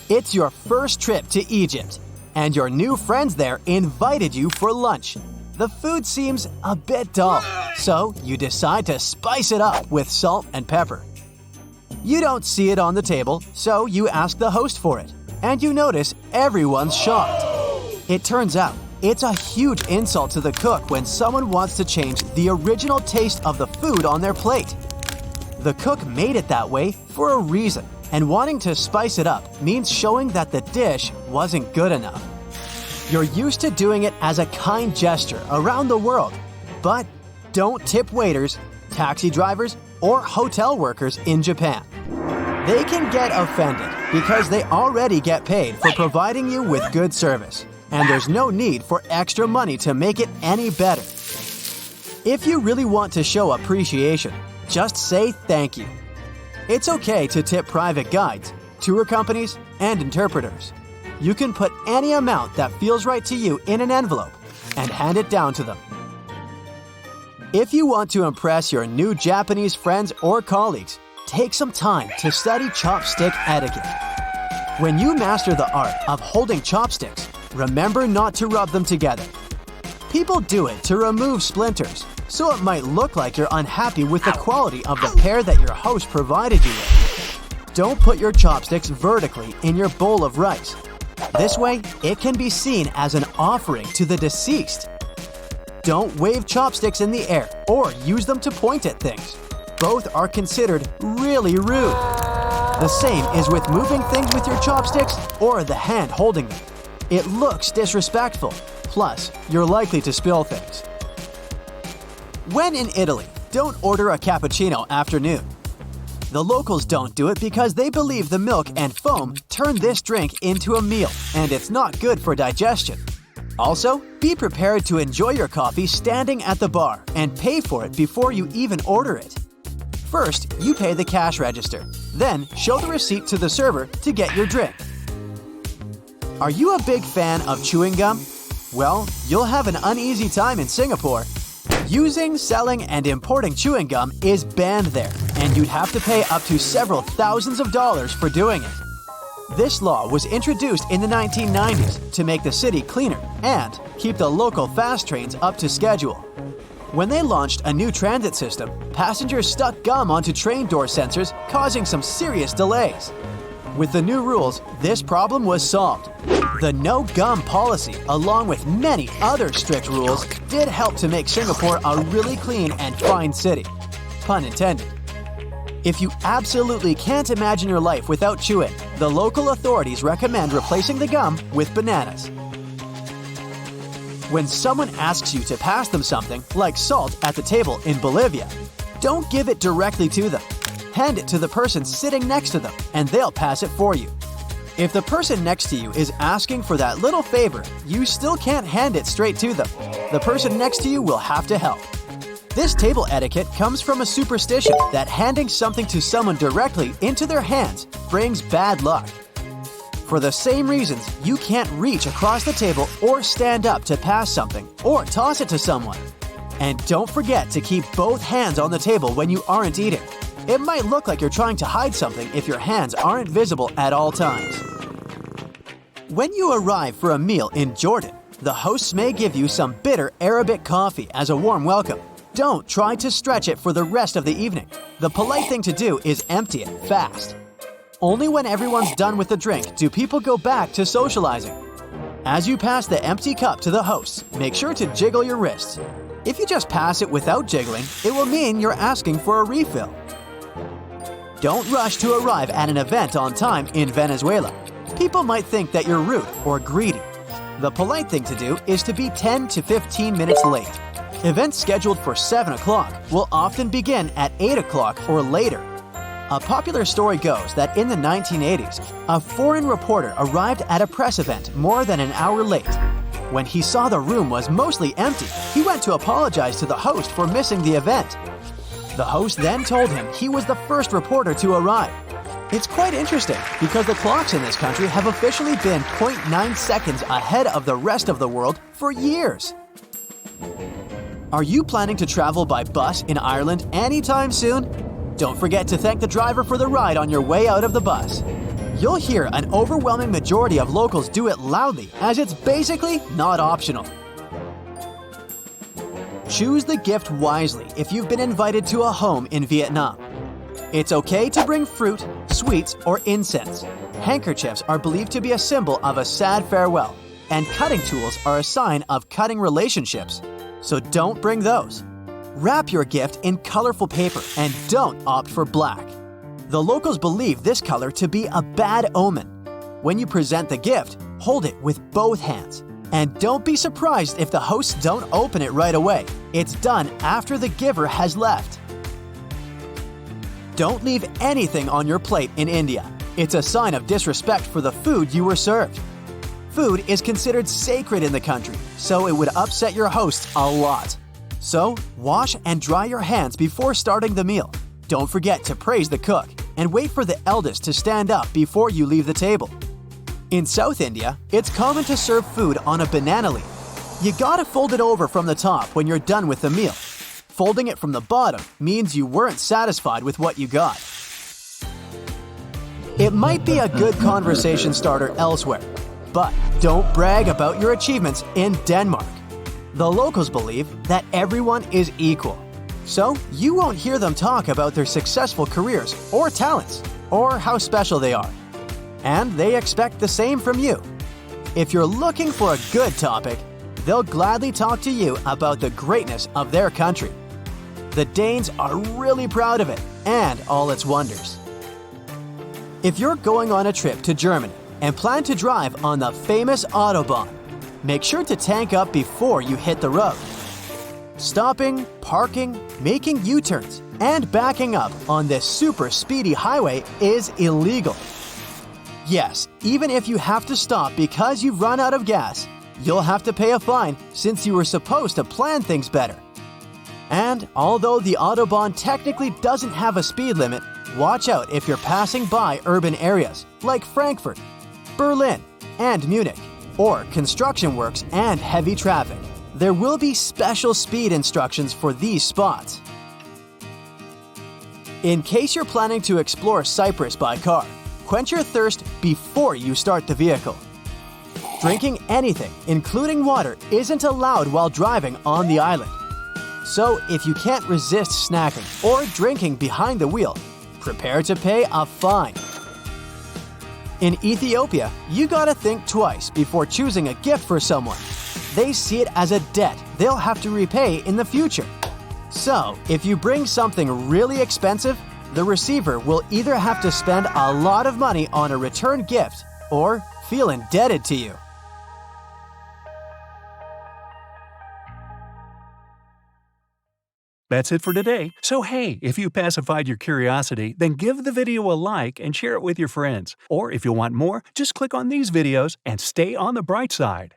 It's your first trip to Egypt, and your new friends there invited you for lunch. The food seems a bit dull, so you decide to spice it up with salt and pepper. You don't see it on the table, so you ask the host for it, and you notice everyone's shocked. It turns out, it's a huge insult to the cook when someone wants to change the original taste of the food on their plate. The cook made it that way for a reason, and wanting to spice it up means showing that the dish wasn't good enough. You're used to doing it as a kind gesture around the world, but don't tip waiters, taxi drivers, or hotel workers in Japan. They can get offended because they already get paid for providing you with good service, and there's no need for extra money to make it any better. If you really want to show appreciation, just say thank you. It's okay to tip private guides, tour companies, and interpreters. You can put any amount that feels right to you in an envelope and hand it down to them. If you want to impress your new Japanese friends or colleagues, take some time to study chopstick etiquette. When you master the art of holding chopsticks, remember not to rub them together. People do it to remove splinters, so it might look like you're unhappy with the quality of the pair that your host provided you with. Don't put your chopsticks vertically in your bowl of rice. This way, it can be seen as an offering to the deceased. Don't wave chopsticks in the air or use them to point at things. Both are considered really rude. The same is with moving things with your chopsticks or the hand holding them. It looks disrespectful, plus you're likely to spill things. When in Italy, don't order a cappuccino after noon. The locals don't do it because they believe the milk and foam turn this drink into a meal, and it's not good for digestion. Also, be prepared to enjoy your coffee standing at the bar and pay for it before you even order it. First, you pay the cash register, then show the receipt to the server to get your drink. Are you a big fan of chewing gum? Well, you'll have an uneasy time in Singapore. Using, selling, and importing chewing gum is banned there, and you'd have to pay up to several thousands of dollars for doing it. This law was introduced in the 1990s to make the city cleaner and keep the local fast trains up to schedule. When they launched a new transit system, passengers stuck gum onto train door sensors, causing some serious delays. With the new rules, this problem was solved. The no gum policy, along with many other strict rules, did help to make Singapore a really clean and fine city. Pun intended. If you absolutely can't imagine your life without chewing, the local authorities recommend replacing the gum with bananas. When someone asks you to pass them something, like salt at the table in Bolivia, don't give it directly to them. Hand it to the person sitting next to them, and they'll pass it for you. If the person next to you is asking for that little favor, you still can't hand it straight to them. The person next to you will have to help. This table etiquette comes from a superstition that handing something to someone directly into their hands brings bad luck. For the same reasons, you can't reach across the table or stand up to pass something or toss it to someone. And don't forget to keep both hands on the table when you aren't eating. It might look like you're trying to hide something if your hands aren't visible at all times. When you arrive for a meal in Jordan, the hosts may give you some bitter Arabic coffee as a warm welcome. Don't try to stretch it for the rest of the evening. The polite thing to do is empty it fast. Only when everyone's done with the drink do people go back to socializing. As you pass the empty cup to the hosts, make sure to jiggle your wrists. If you just pass it without jiggling, it will mean you're asking for a refill. Don't rush to arrive at an event on time in Venezuela. People might think that you're rude or greedy. The polite thing to do is to be 10 to 15 minutes late. Events scheduled for 7 o'clock will often begin at 8 o'clock or later. A popular story goes that in the 1980s, a foreign reporter arrived at a press event more than an hour late. When he saw the room was mostly empty, he went to apologize to the host for missing the event. The host then told him he was the first reporter to arrive. It's quite interesting because the clocks in this country have officially been 0.9 seconds ahead of the rest of the world for years. Are you planning to travel by bus in Ireland anytime soon? Don't forget to thank the driver for the ride on your way out of the bus. You'll hear an overwhelming majority of locals do it loudly, as it's basically not optional. Choose the gift wisely if you've been invited to a home in Vietnam. It's okay to bring fruit, sweets, or incense. Handkerchiefs are believed to be a symbol of a sad farewell, and cutting tools are a sign of cutting relationships. So don't bring those. Wrap your gift in colorful paper and don't opt for black. The locals believe this color to be a bad omen. When you present the gift, hold it with both hands. And don't be surprised if the hosts don't open it right away. It's done after the giver has left. Don't leave anything on your plate in India. It's a sign of disrespect for the food you were served. Food is considered sacred in the country, so it would upset your hosts a lot. So, wash and dry your hands before starting the meal. Don't forget to praise the cook and wait for the eldest to stand up before you leave the table. In South India, it's common to serve food on a banana leaf. You gotta fold it over from the top when you're done with the meal. Folding it from the bottom means you weren't satisfied with what you got. It might be a good conversation starter elsewhere, but don't brag about your achievements in Denmark. The locals believe that everyone is equal, so you won't hear them talk about their successful careers or talents, or how special they are. And they expect the same from you. If you're looking for a good topic, they'll gladly talk to you about the greatness of their country. The Danes are really proud of it and all its wonders. If you're going on a trip to Germany and plan to drive on the famous Autobahn, make sure to tank up before you hit the road. Stopping, parking, making U-turns, and backing up on this super speedy highway is illegal. Yes, even if you have to stop because you've run out of gas, you'll have to pay a fine since you were supposed to plan things better. And although the Autobahn technically doesn't have a speed limit, watch out if you're passing by urban areas like Frankfurt, Berlin, and Munich, or construction works and heavy traffic. There will be special speed instructions for these spots. In case you're planning to explore Cyprus by car, quench your thirst before you start the vehicle. Drinking anything, including water, isn't allowed while driving on the island. So if you can't resist snacking or drinking behind the wheel, prepare to pay a fine. In Ethiopia, you gotta think twice before choosing a gift for someone. They see it as a debt they'll have to repay in the future. So if you bring something really expensive, the receiver will either have to spend a lot of money on a return gift or feel indebted to you. That's it for today. So hey, if you pacified your curiosity, then give the video a like and share it with your friends. Or if you want more, just click on these videos and stay on the bright side.